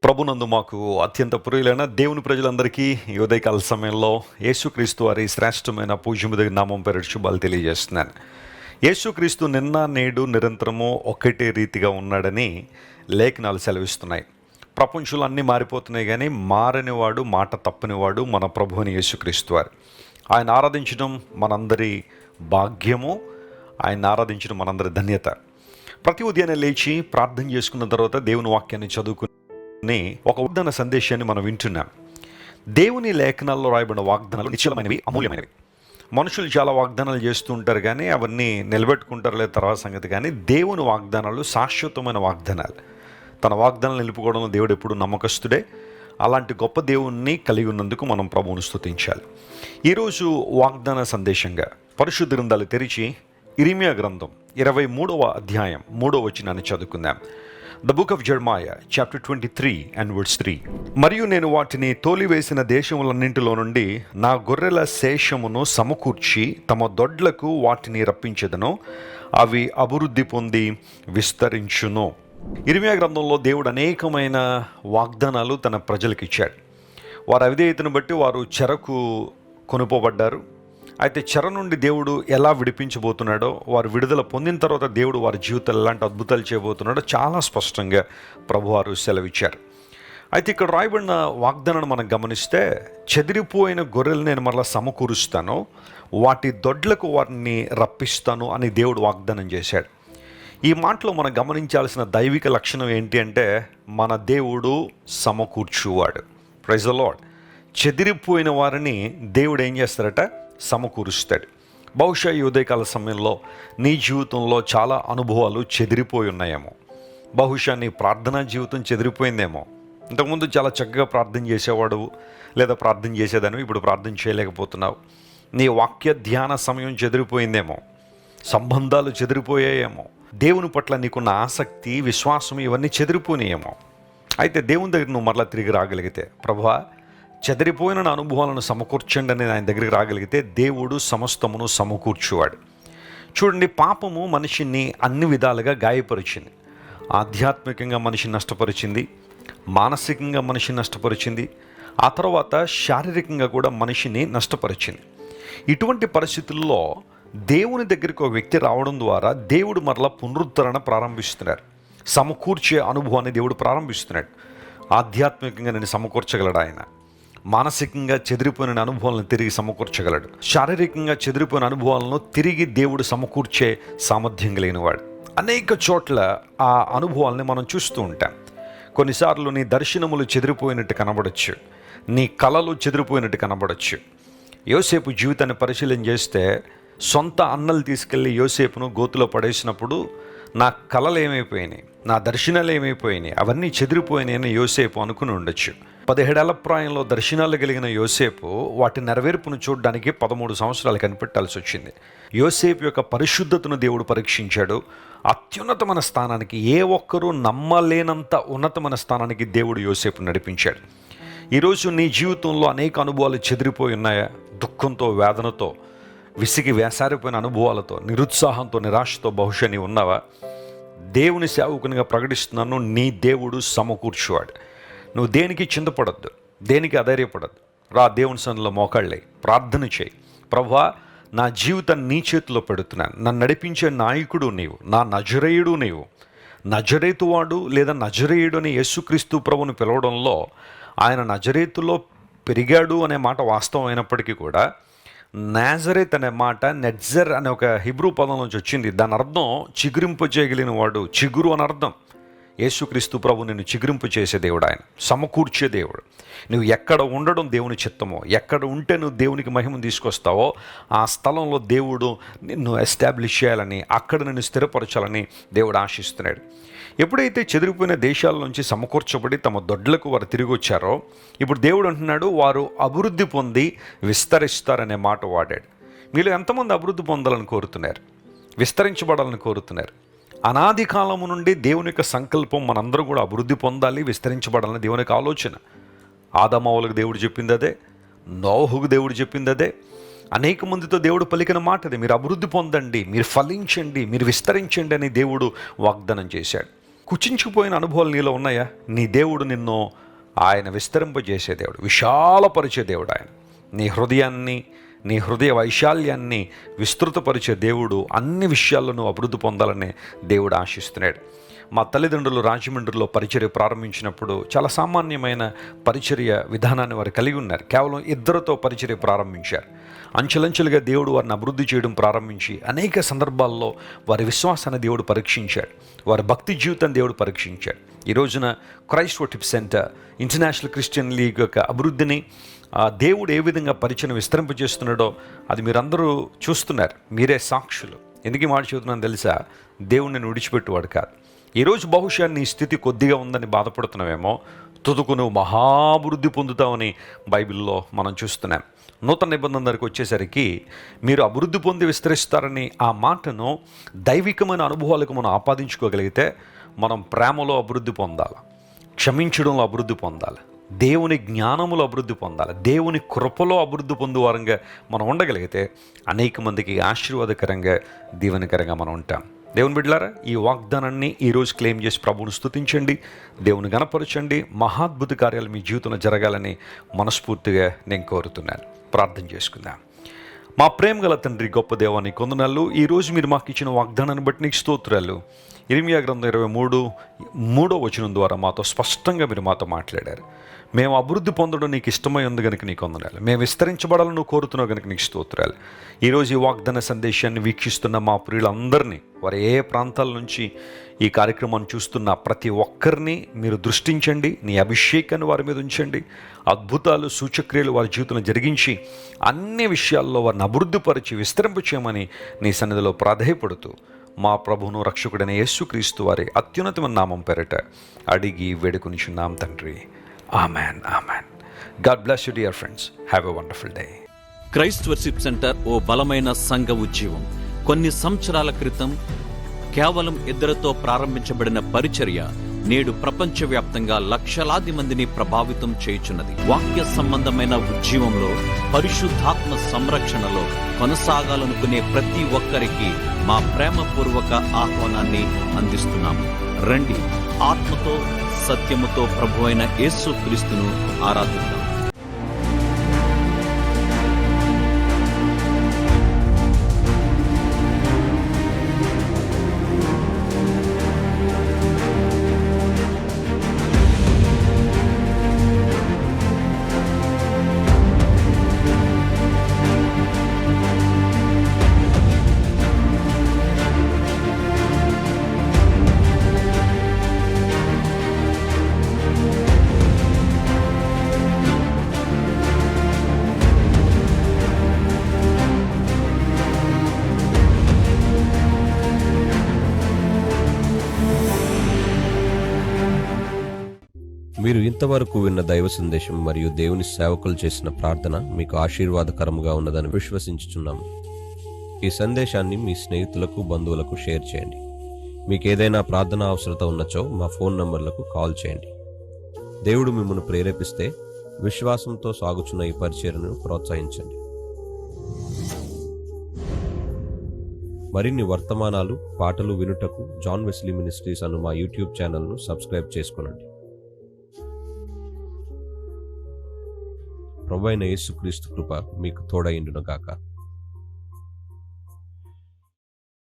ప్రభునందు మాకు అత్యంత ప్రియులైన దేవుని ప్రజలందరికీ ఈ ఉదయకాల సమయంలో యేసుక్రీస్తు వారి శ్రేష్టమైన పూజ్యముదగిన నామం పేరిట శుభాలు తెలియజేస్తున్నాను. యేసుక్రీస్తు నిన్న నేడు నిరంతరము ఒక్కటే రీతిగా ఉన్నాడని లేఖనాలు సెలవిస్తున్నాయి. ప్రపంచంలో అన్నీ మారిపోతున్నాయి, కానీ మారనివాడు, మాట తప్పనివాడు మన ప్రభువుని యేసుక్రీస్తు వారు. ఆయన ఆరాధించడం మనందరి భాగ్యము, ఆయన ఆరాధించడం మనందరి ధన్యత. ప్రతి ఉదయాన్నే లేచి ప్రార్థన చేసుకున్న తర్వాత దేవుని వాక్యాన్ని చదువుకుని ఒక వాగ్దాన సందేశాన్ని మనం వింటున్నాం. దేవుని లేఖనాల్లో రాయబడిన వాగ్దానాలు నిశ్చలమైనవి, అమూల్యమైనవి. మనుషులు చాలా వాగ్దానాలు చేస్తూ ఉంటారు, కానీ అవన్నీ నిలబెట్టుకుంటారు లేదు తర్వాత సంగతి. కానీ దేవుని వాగ్దానాలు శాశ్వతమైన వాగ్దానాలు. తన వాగ్దానాలు నిలుపుకోవడంలో దేవుడు ఎప్పుడు నమ్మకస్తుడే. అలాంటి గొప్ప దేవుణ్ణి కలిగి ఉన్నందుకు మనం ప్రభువును స్తుతించాలి. ఈరోజు వాగ్దాన సందేశంగా పరిశుద్ధ గ్రంథాలు తెరిచి ఇర్మియా గ్రంథం 23వ అధ్యాయం 3వ వచనాన్ని చదువుకుందాం. The book of Jeremiah, chapter 23 and verse 3. మరియు నేను వాటిని తోలివేసిన దేశములన్నింటిలో నుండి నా గొర్రెల శేషమును సమకూర్చి తమ దొడ్లకు వాటిని రప్పించెదను, అవి అభివృద్ధి పొంది విస్తరించును. ఇర్మియా గ్రంథంలో దేవుడు అనేకమైన వాగ్దానాలు తన ప్రజలకు ఇచ్చాడు. వారి అవిధేయతను బట్టి వారు చెరకు కొనుపోబడ్డారు. అయితే చెర నుండి దేవుడు ఎలా విడిపించబోతున్నాడో, వారు విడుదల పొందిన తర్వాత దేవుడు వారి జీవితాలు ఎలాంటి అద్భుతాలు చేయబోతున్నాడో చాలా స్పష్టంగా ప్రభువారు సెలవిచ్చారు. అయితే ఇక్కడ రాయబడిన వాగ్దానాన్ని మనం గమనిస్తే, చెదిరిపోయిన గొర్రెలు నేను మరలా సమకూరుస్తాను, వాటి దొడ్లకు వారిని రప్పిస్తాను అని దేవుడు వాగ్దానం చేశాడు. ఈ మాటలో మనం గమనించాల్సిన దైవిక లక్షణం ఏంటి అంటే, మన దేవుడు సమకూర్చువాడు. Praise the Lord. చెదిరిపోయిన వారిని దేవుడు ఏం చేస్తారట? సమకూరుస్తాడు. బహుశా ఈ ఉదయకాల సమయంలో నీ జీవితంలో చాలా అనుభవాలు చెదిరిపోయి ఉన్నాయేమో. బహుశా నీ ప్రార్థనా జీవితం చెదిరిపోయిందేమో. ఇంతకుముందు చాలా చక్కగా ప్రార్థన చేసేవాడు లేదా ప్రార్థన చేసేదాన్ని, ఇప్పుడు ప్రార్థన చేయలేకపోతున్నావు. నీ వాక్య ధ్యాన సమయం చెదిరిపోయిందేమో. సంబంధాలు చెదిరిపోయాయేమో. దేవుని పట్ల నీకున్న ఆసక్తి, విశ్వాసం ఇవన్నీ చెదిరిపోయినాయేమో. అయితే దేవుని దగ్గర నువ్వు మరలా తిరిగి రాగలిగితే, ప్రభువా చెదిరిపోయిన నా అనుభవాలను సమకూర్చండి అని ఆయన దగ్గరికి రాగలిగితే దేవుడు సమస్తమును సమకూర్చువాడు. చూడండి, పాపము మనిషిని అన్ని విధాలుగా గాయపరిచింది. ఆధ్యాత్మికంగా మనిషిని నష్టపరిచింది, మానసికంగా మనిషిని నష్టపరిచింది, ఆ తర్వాత శారీరకంగా కూడా మనిషిని నష్టపరిచింది. ఇటువంటి పరిస్థితుల్లో దేవుని దగ్గరికి ఒక వ్యక్తి రావడం ద్వారా దేవుడు మరలా పునరుద్ధరణ ప్రారంభిస్తున్నాడు. సమకూర్చే అనుభవాన్ని దేవుడు ప్రారంభిస్తున్నాడు. ఆధ్యాత్మికంగా నేను సమకూర్చగలడు ఆయన. మానసికంగా చెదిరిపోయిన అనుభవాలను తిరిగి సమకూర్చగలడు. శారీరకంగా చెదిరిపోయిన అనుభవాలను తిరిగి దేవుడు సమకూర్చే సామర్థ్యం కలిగినవాడు. అనేక చోట్ల ఆ అనుభవాలని మనం చూస్తూ ఉంటాం. కొన్నిసార్లు నీ దర్శనములు చెదిరిపోయినట్టు కనబడచ్చు, నీ కళలు చెదిరిపోయినట్టు కనబడచ్చు. యోసేపు జీవితాన్ని పరిశీలన చేస్తే, సొంత అన్నలు తీసుకెళ్ళి యోసేపును గోతులో పడేసినప్పుడు నా కళలు ఏమైపోయినాయి, నా దర్శనాలు ఏమైపోయినాయి, అవన్నీ చెదిరిపోయినాయని యోసేపు అనుకుని ఉండొచ్చు. 17 ఏళ్ల ప్రాయంలో దర్శనాలు కలిగిన యోసేపు వాటి నెరవేర్పును చూడడానికి 13 సంవత్సరాలు కనిపెట్టాల్సి వచ్చింది. యోసేపు యొక్క పరిశుద్ధతను దేవుడు పరీక్షించాడు. అత్యున్నతమైన స్థానానికి, ఏ ఒక్కరూ నమ్మలేనంత ఉన్నతమైన స్థానానికి దేవుడు యోసేపు నడిపించాడు. ఈరోజు నీ జీవితంలో అనేక అనుభవాలు చెదిరిపోయి ఉన్నాయా? దుఃఖంతో, వేదనతో, విసిగి వేసారిపోయిన అనుభవాలతో, నిరుత్సాహంతో, నిరాశతో బహుశా నీ ఉన్నావా? దేవుని సేవకునిగా ప్రకటిస్తున్నాను, నీ దేవుడు సమకూర్చువాడు. నువ్వు దేనికి చింతపడద్దు, దేనికి అధైర్యపడద్దు. రా దేవుని సన్నిధిలో మోకాళ్ళే ప్రార్థన చేయి. ప్రభువా, నా జీవితాన్ని నీ చేతిలో పెడుతున్నాను. నన్ను నడిపించే నాయకుడు నీవు, నా నజరేయుడు నీవు. నజరేతువాడు లేదా నజరేయుడు అని యేసుక్రీస్తు ప్రభువుని పిలవడంలో ఆయన నజరేతులో పెరిగాడు అనే మాట వాస్తవం అయినప్పటికీ కూడా, నాజరేత్ అనే మాట నెట్జర్ అనే ఒక హిబ్రూ పదం నుంచి వచ్చింది. దాని అర్థం చిగురింపు చేయగలిగిన వాడు, చిగురు అని అర్థం. యేసుక్రీస్తు ప్రభు నిన్ను చిగురింపు చేసే దేవుడు, ఆయన సమకూర్చే దేవుడు. నువ్వు ఎక్కడ ఉండడం దేవుని చిత్తమో, ఎక్కడ ఉంటే నువ్వు దేవునికి మహిమను తీసుకొస్తావో ఆ స్థలంలో దేవుడు నిన్ను ఎస్టాబ్లిష్ చేయాలని, అక్కడ నిన్ను స్థిరపరచాలని దేవుడు ఆశిస్తున్నాడు. ఎప్పుడైతే చెదిరిపోయిన దేశాల నుంచి సమకూర్చబడి తమ దొడ్లకు వారు తిరిగి వచ్చారో, ఇప్పుడు దేవుడు అంటున్నాడు వారు అభివృద్ధి పొంది విస్తరిస్తారనే మాట వాడాడు. మీలో ఎంతమంది అభివృద్ధి పొందాలని కోరుతున్నారు? విస్తరించబడాలని కోరుతున్నారు? అనాది కాలము నుండి దేవుని యొక్క సంకల్పం మనందరూ కూడా అభివృద్ధి పొందాలి, విస్తరించబడాలని దేవుని యొక్క ఆలోచన. ఆదామవ్వలకు దేవుడు చెప్పింది అదే, నోహుకు దేవుడు చెప్పింది అదే, అనేక మందితో దేవుడు పలికిన మాట అదే. మీరు అభివృద్ధి పొందండి, మీరు ఫలించండి, మీరు విస్తరించండి అని దేవుడు వాగ్దానం చేశాడు. కుచించుకుపోయిన అనుభవాలు నీలో ఉన్నాయా? నీ దేవుడు నిన్ను ఆయన విస్తరింపజేసే దేవుడు, విశాలపరిచే దేవుడు. ఆయన నీ హృదయాన్ని, నీ హృదయ వైశాల్యాన్ని విస్తృతపరిచే దేవుడు. అన్ని విషయాల్లో నువ్వు అభివృద్ధి పొందాలని దేవుడు ఆశిస్తున్నాడు. మా తల్లిదండ్రులు రాజమండ్రిలో పరిచర్య ప్రారంభించినప్పుడు చాలా సామాన్యమైన పరిచర్య విధానాన్ని వారు కలిగి ఉన్నారు. కేవలం 2 పరిచర్య ప్రారంభించారు. అంచెలంచెలుగా దేవుడు వారిని అభివృద్ధి చేయడం ప్రారంభించి అనేక సందర్భాల్లో వారి విశ్వాసాన్ని దేవుడు పరీక్షించాడు, వారి భక్తి జీవితాన్ని దేవుడు పరీక్షించాడు. ఈ రోజున Christ worship centre, international Christian league యొక్క అభివృద్ధిని దేవుడు ఏ విధంగా పరిచయం విస్తరింపజేస్తున్నాడో అది మీరందరూ చూస్తున్నారు. మీరే సాక్షులు. ఎందుకు ఈ మాట చెబుతున్నాను తెలుసా? దేవుడు నిన్ను విడిచిపెట్టువాడు కాదు. ఈరోజు బహుశా నీ స్థితి కొద్దిగా ఉందని బాధపడుతున్నావేమో, తుదుకు నువ్వు మహాభివృద్ధి పొందుతావని బైబిల్లో మనం చూస్తున్నాం. నూతన నిబంధన దగ్గరికి వచ్చేసరికి మీరు అభివృద్ధి పొంది విస్తరిస్తారని ఆ మాటను దైవికమైన అనుభవాలకు మనం ఆపాదించుకోగలిగితే మనం ప్రేమలో అభివృద్ధి పొందాలి, క్షమించడంలో అభివృద్ధి పొందాలి, దేవుని జ్ఞానములో అభివృద్ధి పొందాలి, దేవుని కృపలో అభివృద్ధి పొందువారంగా మనం ఉండగలిగితే అనేక మందికి ఆశీర్వాదకరంగా, దీవెనకరంగా మనం ఉంటాం. దేవుని బిడ్డలారా, ఈ వాగ్దానాన్ని ఈరోజు క్లెయిమ్ చేసి ప్రభువును స్తుతించండి, దేవుని గణపరచండి. మహాద్భుత కార్యాలు మీ జీవితంలో జరగాలని మనస్ఫూర్తిగా నేను కోరుతున్నాను. ప్రార్థన చేసుకుందాం. మా ప్రేమ గల తండ్రి, గొప్ప దేవాన్ని కొందనాలు. ఈరోజు మీరు మాకు ఇచ్చిన వాగ్దానాన్ని బట్టి నీకు స్తోత్రాలు. ఇర్మియా గ్రంథం 23:3 ద్వారా మాతో స్పష్టంగా మీరు మాతో మాట్లాడారు. మేము అభివృద్ధి పొందడం నీకు ఇష్టమై ఉంది కనుక నీకు వందనాలు. మేము విస్తరించబడాలని నువ్వు కోరుతున్నావు కనుక నీకు స్తోత్రాలు. ఈరోజు ఈ వాగ్దాన సందేశాన్ని వీక్షిస్తున్న మా ప్రియులందరినీ, వారు ఏ ప్రాంతాల నుంచి ఈ కార్యక్రమాన్ని చూస్తున్న ప్రతి ఒక్కరిని మీరు దృష్టించండి. నీ అభిషేకాన్ని వారి మీద ఉంచండి. అద్భుతాలు, సూచక్రియలు వారి జీవితంలో జరిగించి అన్ని విషయాల్లో వారిని అభివృద్ధిపరిచి విస్తరింపచేయమని నీ సన్నిధిలో ప్రాధేయపడుతూ మా ప్రభువును రక్షకుడైన యేసుక్రీస్తు వారి అత్యున్నతమైన నామం పేరిట అడిగి వేడుకొనిచున్నాం తండ్రి. Amen, amen. God bless you dear friends. Have a wonderful day. Christ worship centre ఓ బలమైన సంఘ ఉజ్జీవం. కొన్ని సంవత్సరాల క్రితం కేవలం 2 ప్రారంభించబడిన పరిచర్య నేడు ప్రపంచవ్యాప్తంగా లక్షలాది మందిని ప్రభావితం చేయుచున్నది. వాక్య సంబంధమైన ఉజ్జీవంలో, పరిశుద్ధాత్మ సంరక్షణలో కొనసాగాలనుకునే ప్రతి ఒక్కరికి మా ప్రేమపూర్వక ఆహ్వానాన్ని అందిస్తున్నాము. రండి, ఆత్మతో సత్యముతో ప్రభువైన యేసు క్రీస్తును ఆరాధిద్దాం. మీరు ఇంతవరకు విన్న దైవ సందేశం మరియు దేవుని సేవకులు చేసిన ప్రార్థన మీకు ఆశీర్వాదకరముగా ఉన్నదని విశ్వసించుచున్నాము. ఈ సందేశాన్ని మీ స్నేహితులకు, బంధువులకు షేర్ చేయండి. మీకు ఏదైనా ప్రార్థన అవసరత ఉన్నచో మా ఫోన్ నంబర్లకు కాల్ చేయండి. దేవుడు మిమ్మల్ని ప్రేరేపిస్తే విశ్వాసంతో సాగుచున్న ఈ పరిచర్యను ప్రోత్సహించండి. మరిన్ని వర్తమానాలు, పాటలు వినుటకు జాన్ వెస్లీ మినిస్ట్రీస్ అను మా యూట్యూబ్ ఛానల్ను సబ్స్క్రైబ్ చేసుకొనండి. ప్రభువైన యేసుక్రీస్తు కృప మీకు తోడైండును గాక.